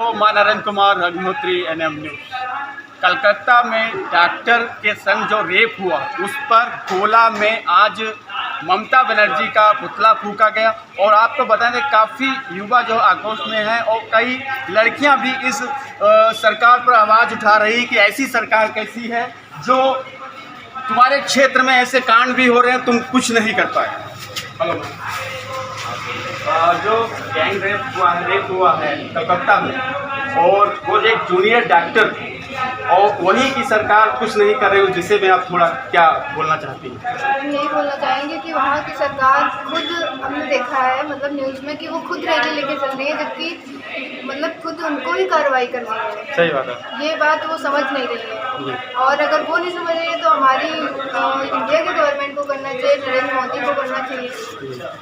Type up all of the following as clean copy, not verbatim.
आपको मैं Narendra Kumar Agnihotri NM news. Calcutta में डॉक्टर के संग जो रेप हुआ उस पर गोला में आज ममता बनर्जी का पुतला फूंका गया। और आपको बता दें काफ़ी युवा जो आक्रोश में हैं और कई लड़कियां भी इस सरकार पर आवाज़ उठा रही कि ऐसी सरकार कैसी है जो तुम्हारे क्षेत्र में ऐसे कांड भी हो रहे हैं, तुम कुछ नहीं कर पाए। हेलो, जो गैंग रेप हुआ है कलकत्ता में और वो एक जूनियर डॉक्टर और वहीं की सरकार कुछ नहीं कर रही हो, जिसे में आप थोड़ा क्या बोलना चाहती हैं? हम यही बोलना चाहेंगे कि वहाँ की सरकार खुद, हमने देखा है मतलब न्यूज़ में कि वो खुद रैली लेके चल रही है, जबकि मतलब खुद उनको ही कार्रवाई करनी है। सही बात है, ये बात वो समझ नहीं रही है। और अगर वो नहीं समझ रही है तो हमारी इंडिया की गवर्नमेंट को करना चाहिए, नरेंद्र मोदी को करना चाहिए,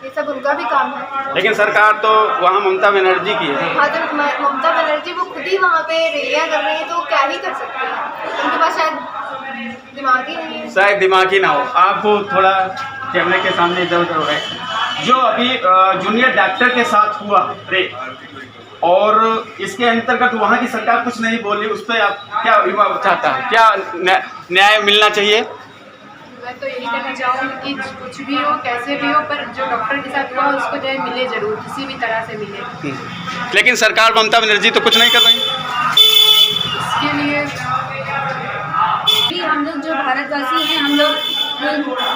ये सब उनका भी काम है। लेकिन सरकार तो वहाँ ममता बनर्जी की है। हाँ, जब ममता बनर्जी वो खुद ही वहाँ पे रैलियाँ कर रही है तो क्या ही कर सकते हैं, उनके पास शायद दिमाग ही नहीं है। शायद दिमाग ही ना हो। आपको थोड़ा कैमरे के सामने इधर उधर हो गए। जो अभी जूनियर डॉक्टर के साथ हुआ रेप और इसके अंतर्गत वहाँ की सरकार कुछ नहीं बोली, उस पर आप क्या युवा चाहता है, क्या न्याय मिलना चाहिए? मैं तो यही कहना चाहूँगी कि कुछ भी हो कैसे भी हो, पर जो डॉक्टर के साथ हुआ उसको न्याय मिले जरूर, किसी भी तरह से मिले। लेकिन सरकार ममता बनर्जी तो कुछ नहीं कर रही। इसके लिए भी हम लोग जो भारतवासी हैं, हम लोग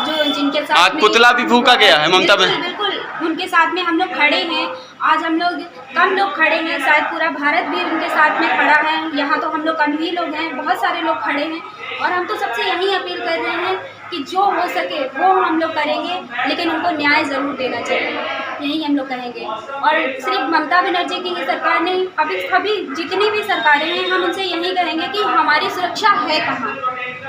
जो जिनके साथ आज पुतला भी फूंका गया है ममता बनर्जी। बिल्कुल उनके साथ में हम लोग खड़े हैं। आज हम लोग कम लोग खड़े हैं, शायद पूरा भारत भी उनके साथ में खड़ा है। यहाँ तो हम लोग कम ही लोग हैं, बहुत सारे लोग खड़े हैं। और हम तो सबसे यही अपील कर रहे हैं कि जो हो सके वो हम लोग करेंगे, लेकिन उनको न्याय ज़रूर देना चाहिए, यही हम लोग कहेंगे। और सिर्फ ममता बनर्जी की ही सरकार नहीं, अभी जितनी भी सरकारें हैं, हम उनसे यही कहेंगे कि हमारी सुरक्षा है कहाँ।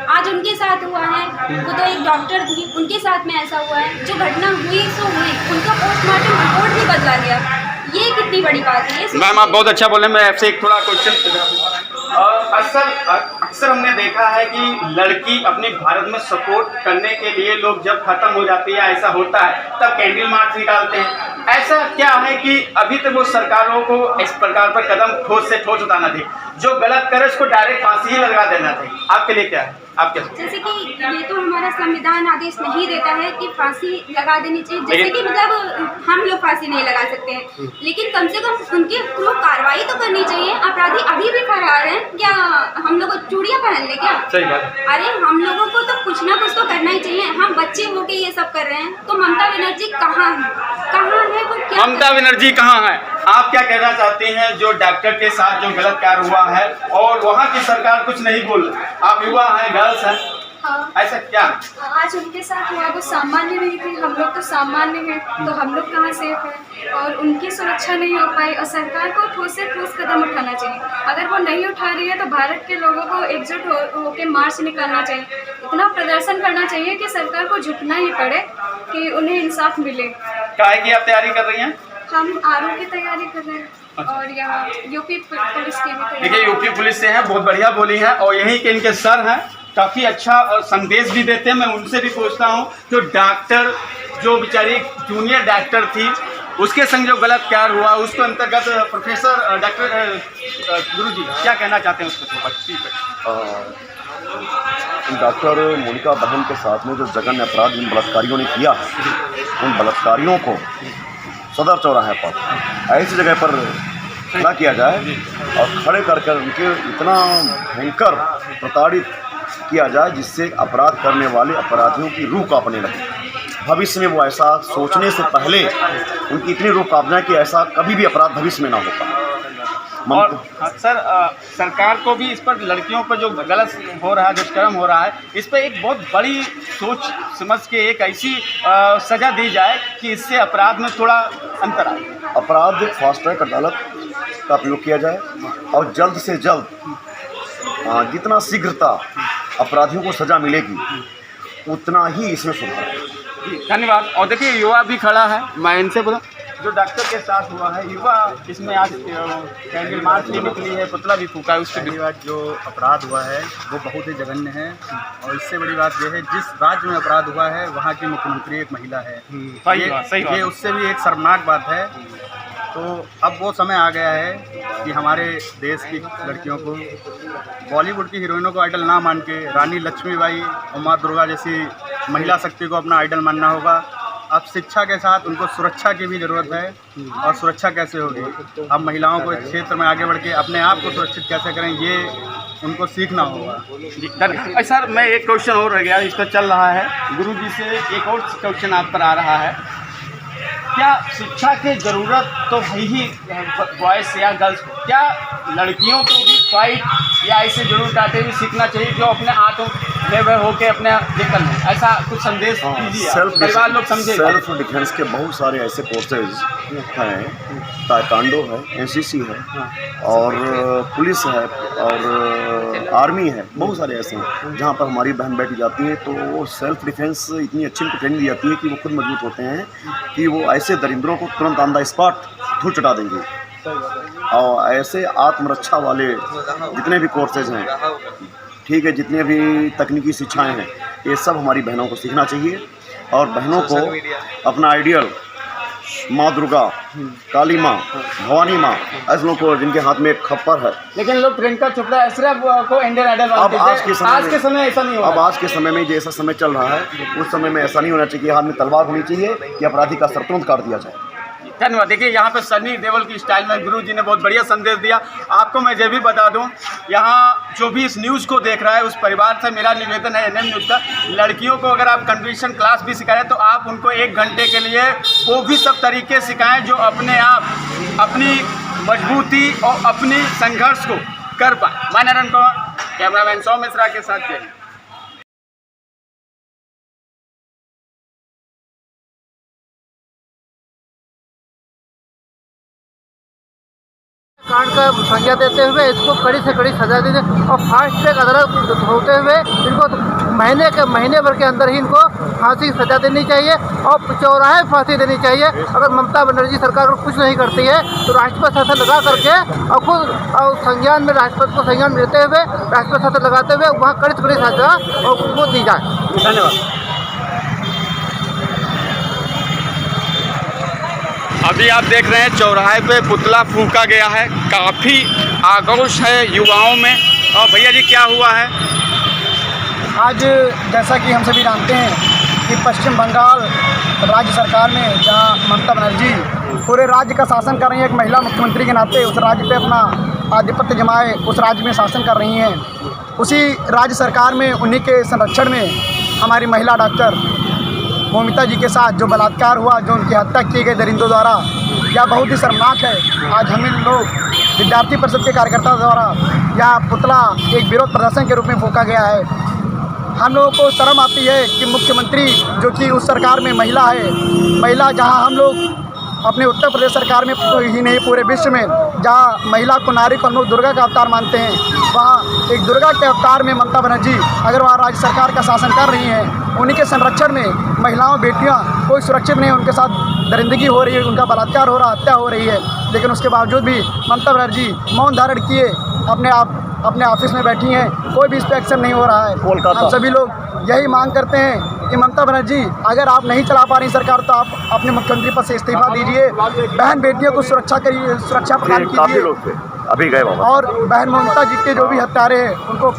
आज उनके साथ हुआ है, वो तो एक डॉक्टर थी, उनके साथ में ऐसा हुआ है। जो घटना हुई सो हुई, उनका पोस्टमार्टम रिपोर्ट भी बदला गया। ये कितनी बड़ी बात है। मैम आप बहुत अच्छा बोले। मैं आपसे एक थोड़ा क्वेश्चन अक्सर हमने देखा है कि लड़की अपने भारत में सपोर्ट करने के लिए लोग जब खत्म हो जाती है, ऐसा होता है, तब कैंडल मार्च निकालते हैं। ऐसा क्या है कि अभी तक वो सरकारों को इस प्रकार पर कदम ठोस से ठोस उठाना चाहिए, जो गलत करे उसको डायरेक्ट फांसी ही लगा देना चाहिए। आपके लिए क्या है, आप क्या? जैसे कि ये तो हमारा संविधान आदेश नहीं देता है कि फांसी लगा देनी चाहिए, जैसे कि मतलब हम लोग फांसी नहीं लगा सकते हैं, लेकिन कम से कम उनके लोग कार्रवाई तो करनी चाहिए। अपराधी अभी भी फरार हैं, क्या हम लोग को चूड़ियाँ पहन ले क्या? सही बात। अरे हम लोगों को तो कुछ ना कुछ तो करना ही चाहिए। हम बच्चे होके ये सब कर रहे हैं, तो ममता बनर्जी कहाँ है? कहाँ है वो? क्या ममता बनर्जी कहाँ है? आप क्या कहना चाहते हैं जो डॉक्टर के साथ जो गलत कार्य हुआ है और वहाँ की सरकार कुछ नहीं बोल रही? आप युवा हैं, गर्ल्स हैं, हाँ, ऐसा क्या? आज उनके साथ हुआ वो सामान्य नहीं थी, हम लोग तो सामान्य हैं, तो हम लोग कहाँ सेफ हैं? और उनकी सुरक्षा नहीं हो पाई और सरकार को ठोस से ठोस कदम उठाना चाहिए। अगर वो नहीं उठा रही है तो भारत के लोगों को एकजुट होकर मार्च निकालना चाहिए, इतना प्रदर्शन करना चाहिए कि सरकार को झुकना ही पड़े कि उन्हें इंसाफ मिले। काहे की आप तैयारी कर रही हैं? हम आरओ की तैयारी कर रहे हैं और यहाँ यूपी पुलिस की भी तैयारी। देखिए यूपी पुलिस से हैं, बहुत बढ़िया बोली है और यहीं के इनके सर हैं, काफ़ी अच्छा संदेश भी देते हैं। मैं उनसे भी पूछता हूँ, जो डॉक्टर जो बेचारी जूनियर डॉक्टर थी उसके संग जो गलत कार्य हुआ उसके अंतर्गत प्रोफेसर डॉक्टर गुरुजी क्या कहना चाहते हैं उसको? डॉक्टर मोनिका बहन के साथ में जो जघन्य अपराध इन बलात्कारियों ने किया है, उन बलात्कारियों को सदर चौराहे पर ऐसी जगह पर खड़ा किया जाए और खड़े कर उनके इतना भयंकर प्रताड़ित किया जाए जिससे अपराध करने वाले अपराधियों की रूह कांपने लगे। भविष्य में वो ऐसा सोचने से पहले उनकी इतनी रूह कांप जाए कि ऐसा कभी भी अपराध भविष्य में ना हो पाए। और सर सरकार को भी इस पर, लड़कियों पर जो गलत हो रहा है, दुष्कर्म हो रहा है, इस पर एक बहुत बड़ी सोच समझ के एक ऐसी सज़ा दी जाए कि इससे अपराध में थोड़ा अंतर आए। अपराध फास्ट ट्रैक अदालत का प्रयोग किया जाए और जल्द से जल्द जितना शीघ्रता अपराधियों को सज़ा मिलेगी उतना ही इसमें सुधार। धन्यवाद। और देखिए युवा भी खड़ा है, मैं इनसे बोला जो डॉक्टर के साथ हुआ है, युवा इसमें आज कैंडल मार्च भी निकली है, पुतला भी फूका है। उसके बाद जो अपराध हुआ है वो बहुत ही जघन्य है और इससे बड़ी बात यह है जिस राज्य में अपराध हुआ है वहाँ की मुख्यमंत्री एक महिला है। सही बात। ये उससे भी एक शर्मनाक बात है तो अब वो समय आ गया है कि हमारे देश की लड़कियों को बॉलीवुड की हीरोइनों को आइडल ना मान के रानी लक्ष्मीबाई और माँ दुर्गा जैसी महिला शक्ति को अपना आइडल मानना होगा। अब शिक्षा के साथ उनको सुरक्षा की भी ज़रूरत है, और सुरक्षा कैसे होगी, अब महिलाओं को इस क्षेत्र में आगे बढ़ के अपने आप को सुरक्षित कैसे करें, ये उनको सीखना होगा। जी सर, मैं एक क्वेश्चन और रह गया, इस पर चल रहा है गुरुजी से, एक और क्वेश्चन आप पर आ रहा है। क्या शिक्षा की ज़रूरत तो है ही बॉयज़ या गर्ल्स को, क्या लड़कियों को भी फाइट या ऐसे जरूर काटे भी सीखना चाहिए जो अपने आत्मनिर्भर होकर अपने दिक्कत में, ऐसा कुछ संदेश दीजिए, परिवार लोग समझे। सेल्फ डिफेंस के बहुत सारे ऐसे कोर्सेज हैं, ताइक्वांडो है, एनसीसी है, और पुलिस है, और आर्मी है, बहुत सारे ऐसे हैं जहाँ पर हमारी बहन बैठी जाती है तो वो सेल्फ डिफेंस इतनी अच्छी उनको ट्रेनिंग दी जाती है कि वो खुद मजबूत होते हैं कि वो ऐसे दरिंदरों को तुरंत ऑन द स्पॉट धूल चटा देंगे। और ऐसे आत्मरक्षा वाले जितने भी कोर्सेज हैं, ठीक है, जितने भी तकनीकी शिक्षाएं हैं, ये सब हमारी बहनों को सीखना चाहिए। और बहनों को अपना आइडियल माँ दुर्गा, काली माँ, भवानी माँ, ऐसे लोगों को जिनके हाथ में एक खप्पर है। लेकिन लोग प्रियंका चोपड़ा ऐश्वर्या को इंडियन आइडल अब आज के समय ऐसा नहीं होगा। अब आज के समय में जैसा समय चल रहा है, उस समय में ऐसा नहीं होना चाहिए। हाथ में तलवार होनी चाहिए कि अपराधी का सर तुरंत काट दिया जाए। धन्यवाद। देखिए यहाँ पे सनी देओल की स्टाइल में गुरुजी ने बहुत बढ़िया संदेश दिया। आपको मैं ये भी बता दूं, यहाँ जो भी इस न्यूज़ को देख रहा है उस परिवार से मेरा निवेदन है एनएम न्यूज़ का, लड़कियों को अगर आप कंडीशन क्लास भी सिखाएं तो आप उनको 1 घंटे के लिए वो भी सब तरीके सिखाएं जो अपने आप अपनी मजबूती और अपनी संघर्ष को कर पाए। मैं नरेंद्र कुमार, कैमरामैन सौम मिश्रा के साथ। कांड का संज्ञा देते हुए इसको कड़ी से कड़ी सजा देते और फास्ट ट्रैक अदालत होते हुए इनको महीने भर के अंदर ही इनको फांसी की सजा देनी चाहिए और चौराहे फांसी देनी चाहिए। अगर ममता बनर्जी सरकार कुछ नहीं करती है तो राष्ट्रपति शासन लगा करके और खुद संज्ञान में राष्ट्रपति को संज्ञान देते हुए राष्ट्रपति शासन लगाते हुए वहाँ कड़ी से कड़ी सजा और उनको दी जाए। धन्यवाद। अभी आप देख रहे हैं चौराहे पे पुतला फूंका गया है, काफ़ी आक्रोश है युवाओं में। और भैया जी क्या हुआ है? आज जैसा कि हम सभी जानते हैं कि पश्चिम बंगाल राज्य सरकार में जहां ममता बनर्जी पूरे राज्य का शासन कर रही है, एक महिला मुख्यमंत्री के नाते उस राज्य पे अपना आधिपत्य जमाए उस राज्य में शासन कर रही हैं, उसी राज्य सरकार में उन्हीं के संरक्षण में हमारी महिला डॉक्टर मोमिता जी के साथ जो बलात्कार हुआ, जो उनकी हत्या की गई दरिंदों द्वारा, यह बहुत ही शर्मनाक है। आज हम इन लोग विद्यार्थी परिषद के कार्यकर्ताओं द्वारा यह पुतला एक विरोध प्रदर्शन के रूप में फूंका गया है। हम लोगों को शर्म आती है कि मुख्यमंत्री जो कि उस सरकार में महिला है, महिला जहां हम लोग अपने उत्तर प्रदेश सरकार में ही नहीं पूरे विश्व में जहां महिला को, नारी को हम लोग दुर्गा का अवतार मानते हैं, वहाँ एक दुर्गा के अवतार में ममता बनर्जी अगर वहाँ राज्य सरकार का शासन कर रही हैं, उन्हीं के संरक्षण में महिलाओं, बेटियाँ कोई सुरक्षित नहीं, उनके साथ दरिंदगी हो रही है, उनका बलात्कार हो रहा, हत्या हो रही है, लेकिन उसके बावजूद भी ममता बनर्जी मौन धारण किए अपने ऑफिस में बैठी हैं, कोई भी इस पर एक्शन नहीं हो रहा है। हम सभी लोग यही मांग करते हैं कि ममता बनर्जी अगर आप नहीं चला पा रही सरकार तो आप अपने मुख्यमंत्री पद से इस्तीफा दीजिए, बहन बेटियों को सुरक्षा प्रदान कीजिए अभी गए बाबा, और बहन ममता जी के जो भी हत्यारे हैं उनको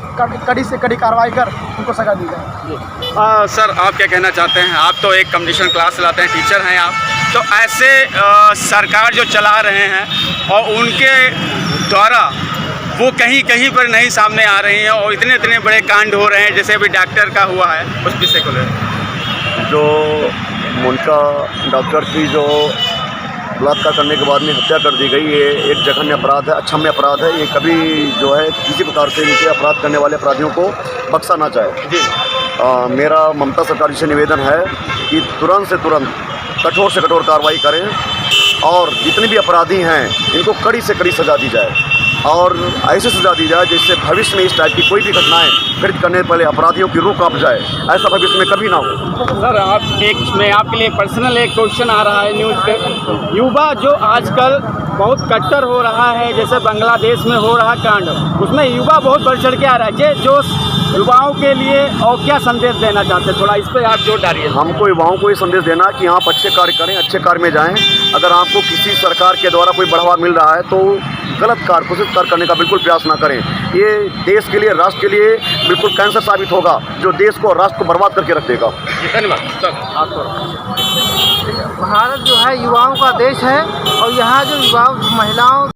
कड़ी से कड़ी कार्रवाई कर उनको सजा दी जाए। सर आप क्या कहना चाहते हैं? आप तो एक कंडीशन क्लास चलाते हैं, टीचर हैं आप, तो ऐसे सरकार जो चला रहे हैं और उनके द्वारा वो कहीं कहीं पर नहीं सामने आ रही हैं और इतने बड़े कांड हो रहे हैं, जैसे अभी डॉक्टर का हुआ है, उस विषय को लेकर जो मोनिका डॉक्टर की जो बलात्कार करने के बाद में हत्या कर दी गई, ये एक जघन्य अपराध है, अक्षम्य अपराध है। ये कभी जो है किसी प्रकार से इनके अपराध करने वाले अपराधियों को बख्शा ना जाए। मेरा ममता सरकार से निवेदन है कि तुरंत से तुरंत कठोर से कठोर कार्रवाई करें और जितने भी अपराधी हैं इनको कड़ी से कड़ी सजा दी जाए और ऐसी सजा दी जाए जिससे भविष्य में इस टाइप की कोई भी घटनाएं घटित करने पहले अपराधियों की रूह कांप जाए, ऐसा भविष्य में कभी ना हो। सर मैं आपके लिए पर्सनल एक क्वेश्चन आ रहा है न्यूज़ पे, युवा जो आजकल बहुत कट्टर हो रहा है, जैसे बांग्लादेश में हो रहा कांड, उसमें युवा बहुत बढ़ चढ़ के आ रहा है। जो युवाओं के लिए और क्या संदेश देना चाहते हैं, थोड़ा इस पर आप जोर डालिए। हमको युवाओं को ये संदेश देना कि आप अच्छे कार्य करें, अच्छे कार्य में जाएं। अगर आपको किसी सरकार के द्वारा कोई बढ़ावा मिल रहा है तो गलत कार्य, कुछ कार्य करने का बिल्कुल प्रयास ना करें। ये देश के लिए, राष्ट्र के लिए बिल्कुल कैंसर साबित होगा, जो देश को, राष्ट्र को बर्बाद करके रख देगा। धन्यवाद। भारत जो है युवाओं का देश है और यहाँ जो युवा महिलाओं